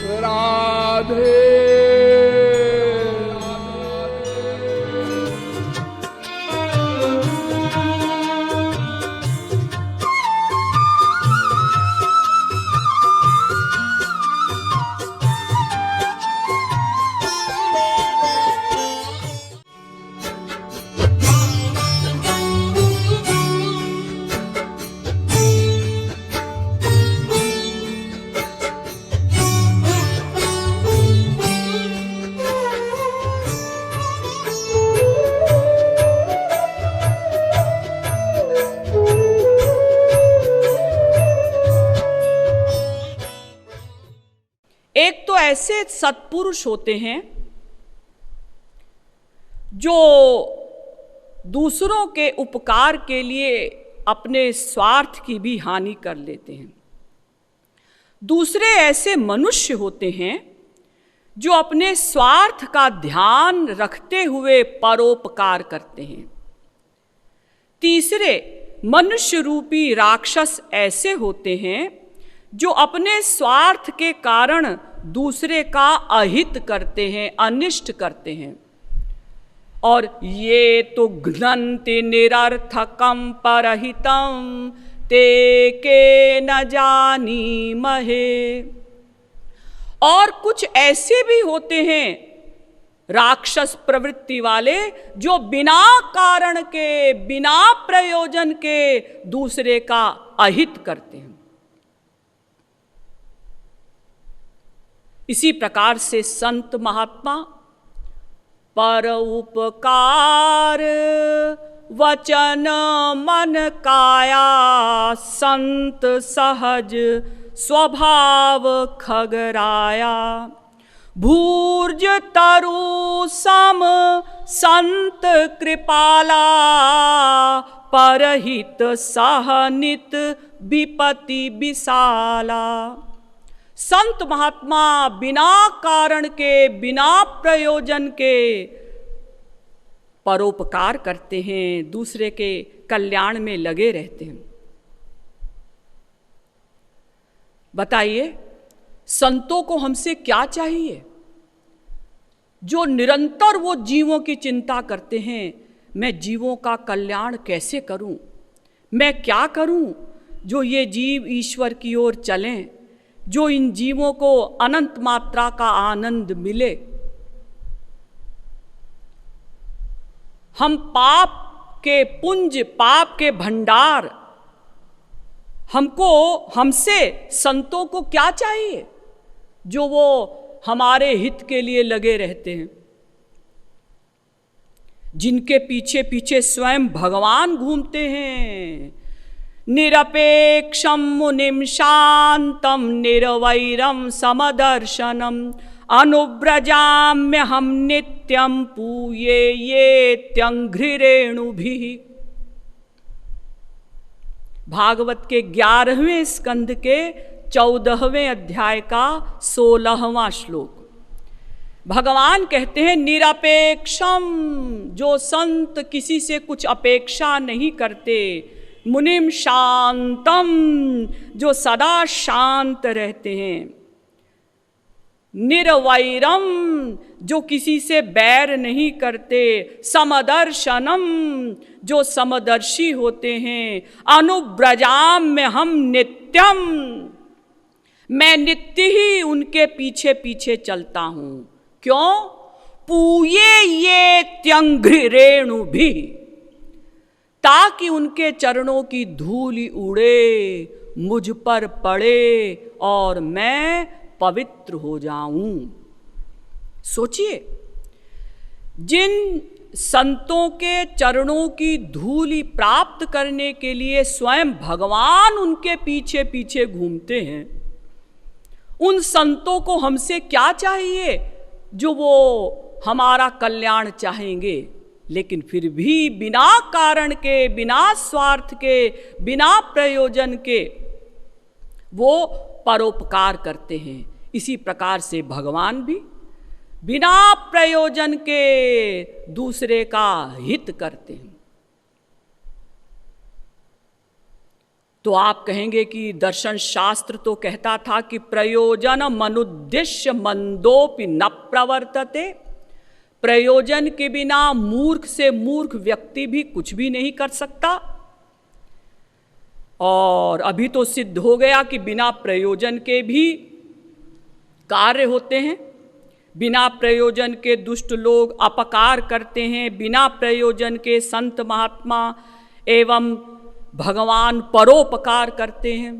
राधे। एक तो ऐसे सत्पुरुष होते हैं जो दूसरों के उपकार के लिए अपने स्वार्थ की भी हानि कर लेते हैं। दूसरे ऐसे मनुष्य होते हैं जो अपने स्वार्थ का ध्यान रखते हुए परोपकार करते हैं। तीसरे मनुष्य रूपी राक्षस ऐसे होते हैं जो अपने स्वार्थ के कारण दूसरे का अहित करते हैं, अनिष्ट करते हैं। और ये तो घ्नन्ति निरर्थकं परहितं ते के न जानीमहे। और कुछ ऐसे भी होते हैं राक्षस प्रवृत्ति वाले जो बिना कारण के, बिना प्रयोजन के दूसरे का अहित करते हैं। इसी प्रकार से संत महात्मा पर उपकार वचन मन काया संत सहज स्वभाव खगराया। भूर्ज तरु सम संत कृपाला परहित सहनित विपति विशाला। संत महात्मा बिना कारण के, बिना प्रयोजन के परोपकार करते हैं, दूसरे के कल्याण में लगे रहते हैं। बताइए, संतों को हमसे क्या चाहिए? जो निरंतर वो जीवों की चिंता करते हैं, मैं जीवों का कल्याण कैसे करूं, मैं क्या करूं जो ये जीव ईश्वर की ओर चलें, जो इन जीवों को अनंत मात्रा का आनंद मिले। हम पाप के पुंज, पाप के भंडार, हमसे संतों को क्या चाहिए जो वो हमारे हित के लिए लगे रहते हैं, जिनके पीछे पीछे स्वयं भगवान घूमते हैं। निरपेक्षम मुनिम शांतम निर्वैरम समदर्शनम अनुव्रजाम्य हम नित्यम पूये ये त्यंघ्रिरेणुभिः। भागवत के 11वें स्कंद के 14वें अध्याय का 16वां श्लोक। भगवान कहते हैं निरपेक्षम, जो संत किसी से कुछ अपेक्षा नहीं करते। मुनिम शांतम, जो सदा शांत रहते हैं। निर्वैरम, जो किसी से बैर नहीं करते। समदर्शनम, जो समदर्शी होते हैं। अनुव्रजाम्य हम नित्यम, मैं नित्य ही उनके पीछे पीछे चलता हूं। क्यों? पूये ये त्यंघ्रिरेणुभिः, ताकि उनके चरणों की धूलि उड़े, मुझ पर पड़े और मैं पवित्र हो जाऊं। सोचिए, जिन संतों के चरणों की धूलि प्राप्त करने के लिए स्वयं भगवान उनके पीछे पीछे घूमते हैं, उन संतों को हमसे क्या चाहिए जो वो हमारा कल्याण चाहेंगे, लेकिन फिर भी बिना कारण के, बिना स्वार्थ के, बिना प्रयोजन के वो परोपकार करते हैं। इसी प्रकार से भगवान भी बिना प्रयोजन के दूसरे का हित करते हैं। तो आप कहेंगे कि दर्शन शास्त्र तो कहता था कि प्रयोजन मनुद्देश्य मंदोपि न प्रवर्तते, प्रयोजन के बिना मूर्ख से मूर्ख व्यक्ति भी कुछ भी नहीं कर सकता। और अभी तो सिद्ध हो गया कि बिना प्रयोजन के भी कार्य होते हैं, बिना प्रयोजन के दुष्ट लोग अपकार करते हैं, बिना प्रयोजन के संत महात्मा एवं भगवान परोपकार करते हैं।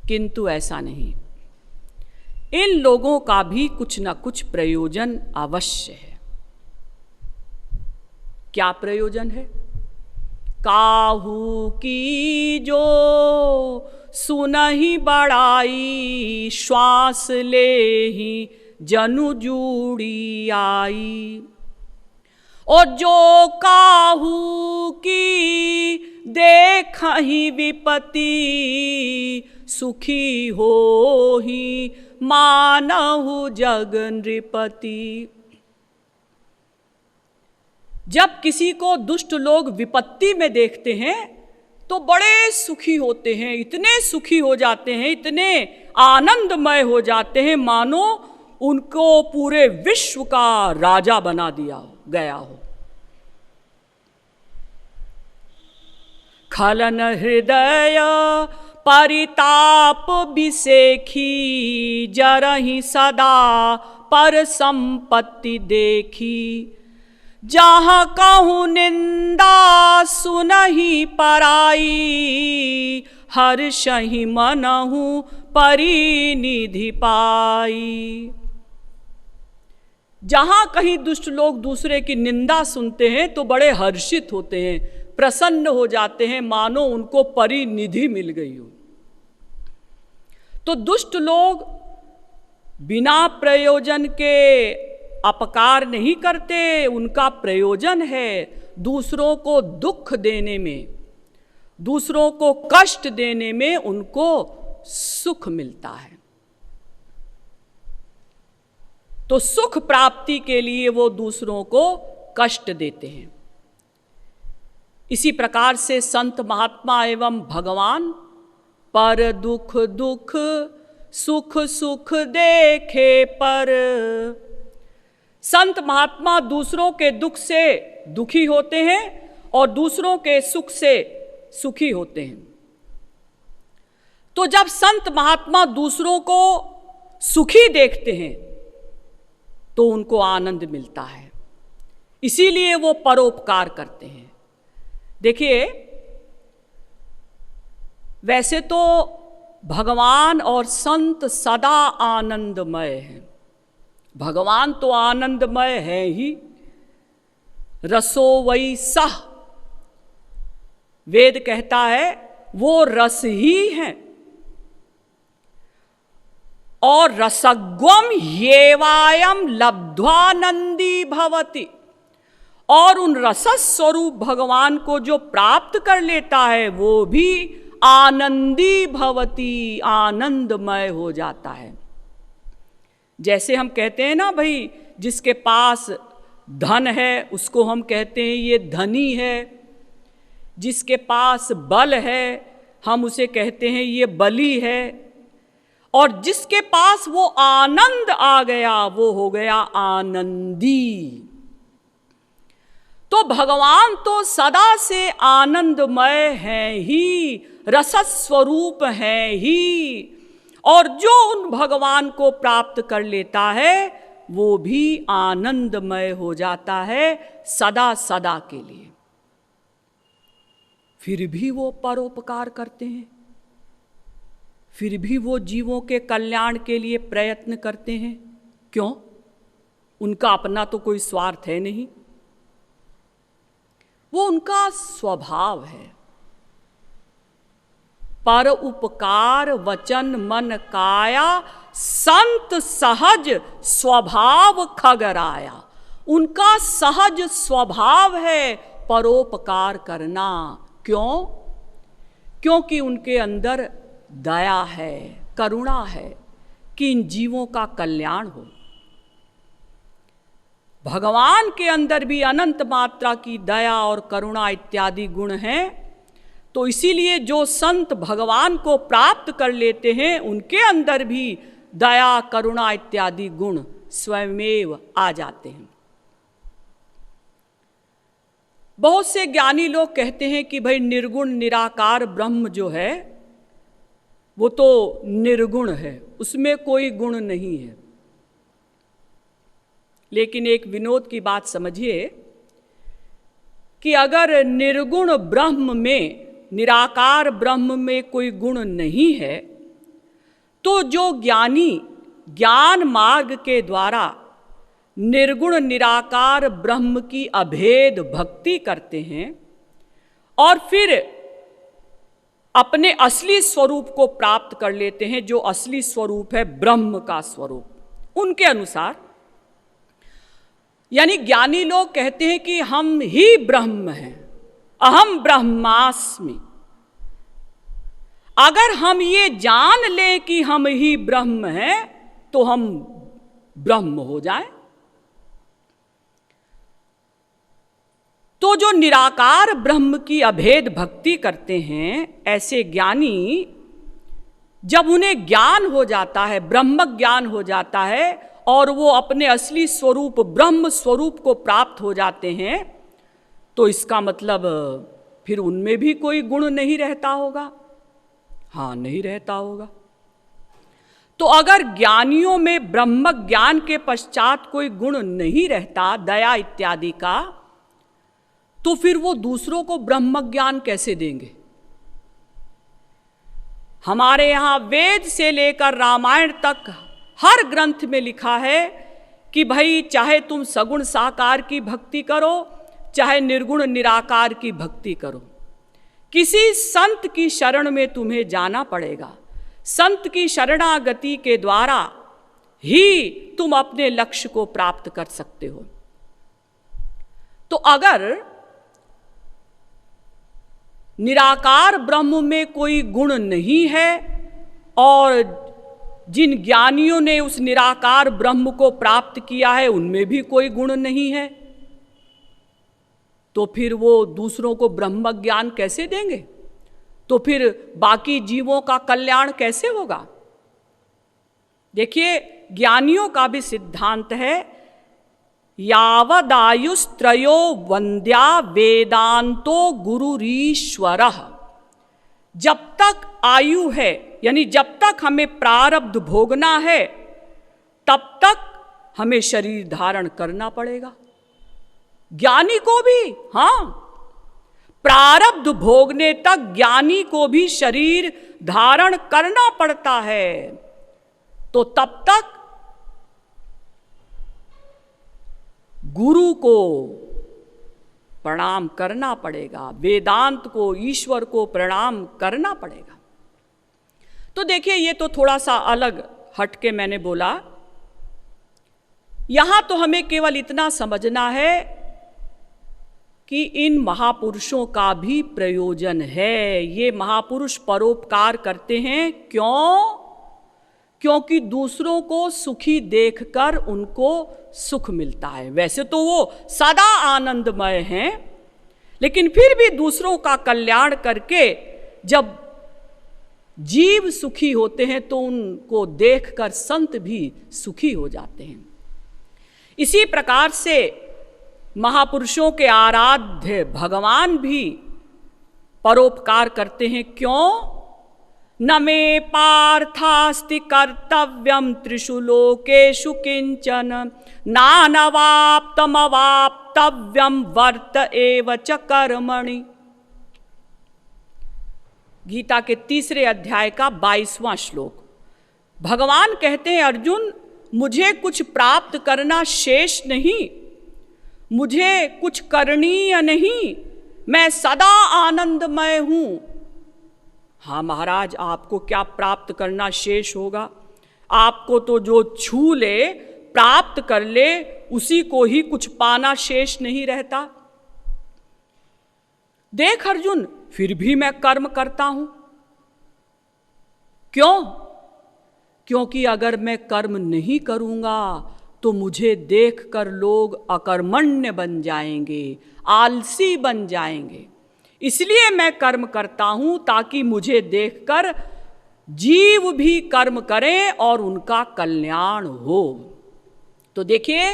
किंतु ऐसा नहीं, इन लोगों का भी कुछ न कुछ प्रयोजन अवश्य है। क्या प्रयोजन है? काहू की जो सुनहि बड़ाई, श्वास ले ही जनु जूड़ी आई। और जो काहू की देखहि विपत्ति, सुखी हो ही मानहु जग नृपति। जब किसी को दुष्ट लोग विपत्ति में देखते हैं तो बड़े सुखी होते हैं, इतने सुखी हो जाते हैं, इतने आनंदमय हो जाते हैं, मानो उनको पूरे विश्व का राजा बना दिया गया हो। खलन हृदय परिताप बिसेखी, जरहि सदा पर संपत्ति देखी। जहाँ कहूँ निंदा सुनहि पराई, हर्षहि मनहु परिनिधि पाई। जहाँ कहीं दुष्ट लोग दूसरे की निंदा सुनते हैं तो बड़े हर्षित होते हैं, प्रसन्न हो जाते हैं, मानो उनको परिनिधि मिल गई हो। तो दुष्ट लोग बिना प्रयोजन के अपकार नहीं करते, उनका प्रयोजन है दूसरों को दुख देने में, दूसरों को कष्ट देने में उनको सुख मिलता है। तो सुख प्राप्ति के लिए वो दूसरों को कष्ट देते हैं। इसी प्रकार से संत महात्मा एवं भगवान पर दुख दुख सुख सुख देखे पर, संत महात्मा दूसरों के दुख से दुखी होते हैं और दूसरों के सुख से सुखी होते हैं। तो जब संत महात्मा दूसरों को सुखी देखते हैं तो उनको आनंद मिलता है, इसीलिए वो परोपकार करते हैं। देखिए, वैसे तो भगवान और संत सदा आनंदमय हैं। भगवान तो आनंदमय है ही, रसो वै सह, वेद कहता है वो रस ही हैं। और रसग्वम येवायम लब्ध्वानंदी भवति, और उन रसस स्वरूप भगवान को जो प्राप्त कर लेता है वो भी आनंदी भवति, आनंदमय हो जाता है। जैसे हम कहते हैं ना भाई, जिसके पास धन है उसको हम कहते हैं ये धनी है, जिसके पास बल है हम उसे कहते हैं ये बली है, और जिसके पास वो आनंद आ गया वो हो गया आनंदी। तो भगवान तो सदा से आनंदमय हैं ही, रसस्वरूप हैं ही, और जो उन भगवान को प्राप्त कर लेता है वो भी आनंदमय हो जाता है सदा सदा के लिए। फिर भी वो परोपकार करते हैं, फिर भी वो जीवों के कल्याण के लिए प्रयत्न करते हैं। क्यों? उनका अपना तो कोई स्वार्थ है नहीं, वो उनका स्वभाव है। पर उपकार वचन मन काया, संत सहज स्वभाव खगराया। उनका सहज स्वभाव है परोपकार करना। क्यों? क्योंकि उनके अंदर दया है, करुणा है कि इन जीवों का कल्याण हो। भगवान के अंदर भी अनंत मात्रा की दया और करुणा इत्यादि गुण हैं, तो इसीलिए जो संत भगवान को प्राप्त कर लेते हैं उनके अंदर भी दया, करुणा इत्यादि गुण स्वयमेव आ जाते हैं। बहुत से ज्ञानी लोग कहते हैं कि भाई निर्गुण निराकार ब्रह्म जो है वो तो निर्गुण है, उसमें कोई गुण नहीं है। लेकिन एक विनोद की बात समझिए कि अगर निर्गुण ब्रह्म में, निराकार ब्रह्म में कोई गुण नहीं है, तो जो ज्ञानी ज्ञान मार्ग के द्वारा निर्गुण निराकार ब्रह्म की अभेद भक्ति करते हैं और फिर अपने असली स्वरूप को प्राप्त कर लेते हैं, जो असली स्वरूप है ब्रह्म का स्वरूप, उनके अनुसार, यानी ज्ञानी लोग कहते हैं कि हम ही ब्रह्म हैं, अहम ब्रह्मास्मि। अगर हम ये जान लें कि हम ही ब्रह्म हैं तो हम ब्रह्म हो जाएं। तो जो निराकार ब्रह्म की अभेद भक्ति करते हैं, ऐसे ज्ञानी जब उन्हें ज्ञान हो जाता है, ब्रह्म ज्ञान हो जाता है और वो अपने असली स्वरूप ब्रह्म स्वरूप को प्राप्त हो जाते हैं, तो इसका मतलब फिर उनमें भी कोई गुण नहीं रहता होगा। हाँ, नहीं रहता होगा। तो अगर ज्ञानियों में ब्रह्म ज्ञान के पश्चात कोई गुण नहीं रहता, दया इत्यादि का, तो फिर वो दूसरों को ब्रह्म ज्ञान कैसे देंगे? हमारे यहां वेद से लेकर रामायण तक हर ग्रंथ में लिखा है कि भाई चाहे तुम सगुण साकार की भक्ति करो, चाहे निर्गुण निराकार की भक्ति करो, किसी संत की शरण में तुम्हें जाना पड़ेगा। संत की शरणागति के द्वारा ही तुम अपने लक्ष्य को प्राप्त कर सकते हो। तो अगर निराकार ब्रह्म में कोई गुण नहीं है और जिन ज्ञानियों ने उस निराकार ब्रह्म को प्राप्त किया है उनमें भी कोई गुण नहीं है, तो फिर वो दूसरों को ब्रह्म ज्ञान कैसे देंगे? तो फिर बाकी जीवों का कल्याण कैसे होगा? देखिए, ज्ञानियों का भी सिद्धांत है, यावदायुस्त्रयो वंद्या वेदांतो गुरुरीश्वरः। जब तक आयु है, यानी जब तक हमें प्रारब्ध भोगना है, तब तक हमें शरीर धारण करना पड़ेगा। ज्ञानी को भी, हाँ, प्रारब्ध भोगने तक ज्ञानी को भी शरीर धारण करना पड़ता है। तो तब तक गुरु को प्रणाम करना पड़ेगा, वेदांत को, ईश्वर को प्रणाम करना पड़ेगा। तो देखिए, ये तो थोड़ा सा अलग हटके मैंने बोला। यहां तो हमें केवल इतना समझना है कि इन महापुरुषों का भी प्रयोजन है। ये महापुरुष परोपकार करते हैं, क्यों? क्योंकि दूसरों को सुखी देखकर उनको सुख मिलता है। वैसे तो वो सदा आनंदमय हैं, लेकिन फिर भी दूसरों का कल्याण करके जब जीव सुखी होते हैं तो उनको देखकर संत भी सुखी हो जाते हैं। इसी प्रकार से महापुरुषों के आराध्य भगवान भी परोपकार करते हैं, क्यों? न मे पार्थास्ति कर्तव्यम त्रिषु लोकेषु किंचन नानवाप्तम अवाप्तव्यम वर्त एव च कर्मणि। गीता के 3 अध्याय का 22वां श्लोक। भगवान कहते हैं, अर्जुन, मुझे कुछ प्राप्त करना शेष नहीं, मुझे कुछ करणीय नहीं, मैं सदा आनंदमय हूं। हाँ महाराज, आपको क्या प्राप्त करना शेष होगा? आपको तो जो छू ले, प्राप्त कर ले, उसी को ही कुछ पाना शेष नहीं रहता। देख अर्जुन, फिर भी मैं कर्म करता हूं। क्यों? क्योंकि अगर मैं कर्म नहीं करूंगा तो मुझे देखकर लोग अकर्मण्य बन जाएंगे, आलसी बन जाएंगे। इसलिए मैं कर्म करता हूं ताकि मुझे देखकर जीव भी कर्म करें और उनका कल्याण हो। तो देखिए,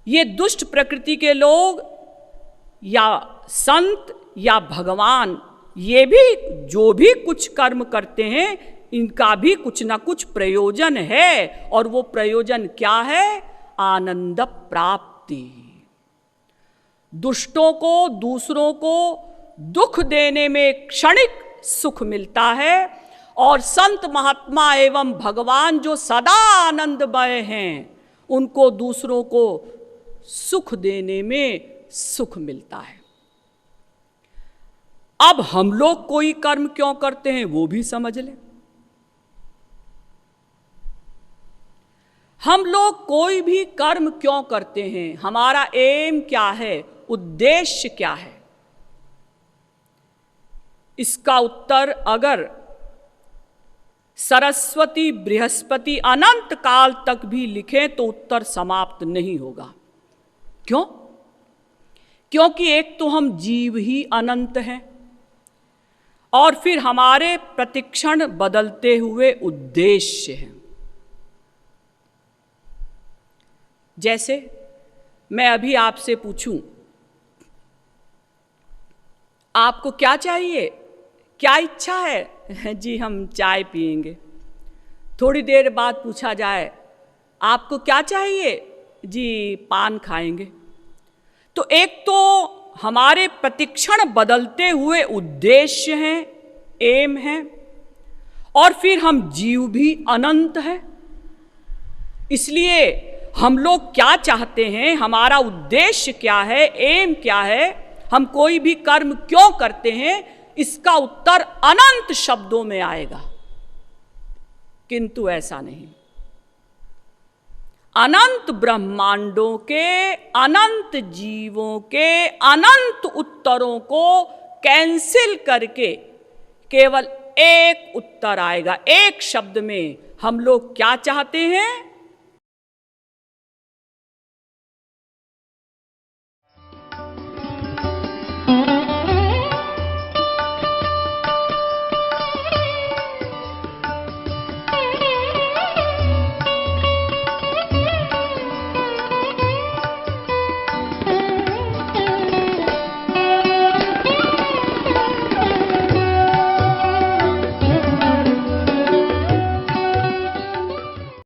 ये दुष्ट प्रकृति के लोग या संत या भगवान, ये भी जो भी कुछ कर्म करते हैं, इनका भी कुछ ना कुछ प्रयोजन है। और वो प्रयोजन क्या है? आनंद प्राप्ति। दुष्टों को, दूसरों को दुख देने में क्षणिक सुख मिलता है, और संत महात्मा एवं भगवान जो सदा आनंदमय हैं, उनको दूसरों को सुख देने में सुख मिलता है। अब हम लोग कोई कर्म क्यों करते हैं वो भी समझ लें। हम लोग कोई भी कर्म क्यों करते हैं, हमारा एम क्या है, उद्देश्य क्या है? इसका उत्तर अगर सरस्वती बृहस्पति अनंत काल तक भी लिखें तो उत्तर समाप्त नहीं होगा। क्यों? क्योंकि एक तो हम जीव ही अनंत हैं, और फिर हमारे प्रतिक्षण बदलते हुए उद्देश्य हैं। जैसे मैं अभी आपसे पूछूं, आपको क्या चाहिए, क्या इच्छा है? जी हम चाय पिएंगे। थोड़ी देर बाद पूछा जाए, आपको क्या चाहिए? जी पान खाएंगे। तो एक तो हमारे प्रतिक्षण बदलते हुए उद्देश्य हैं, एम हैं, और फिर हम जीव भी अनंत हैं। इसलिए हम लोग क्या चाहते हैं, हमारा उद्देश्य क्या है, एम क्या है, हम कोई भी कर्म क्यों करते हैं, इसका उत्तर अनंत शब्दों में आएगा। किंतु ऐसा नहीं। अनंत ब्रह्मांडों के, अनंत जीवों के अनंत उत्तरों को कैंसिल करके केवल एक उत्तर आएगा। एक शब्द में हम लोग क्या चाहते हैं?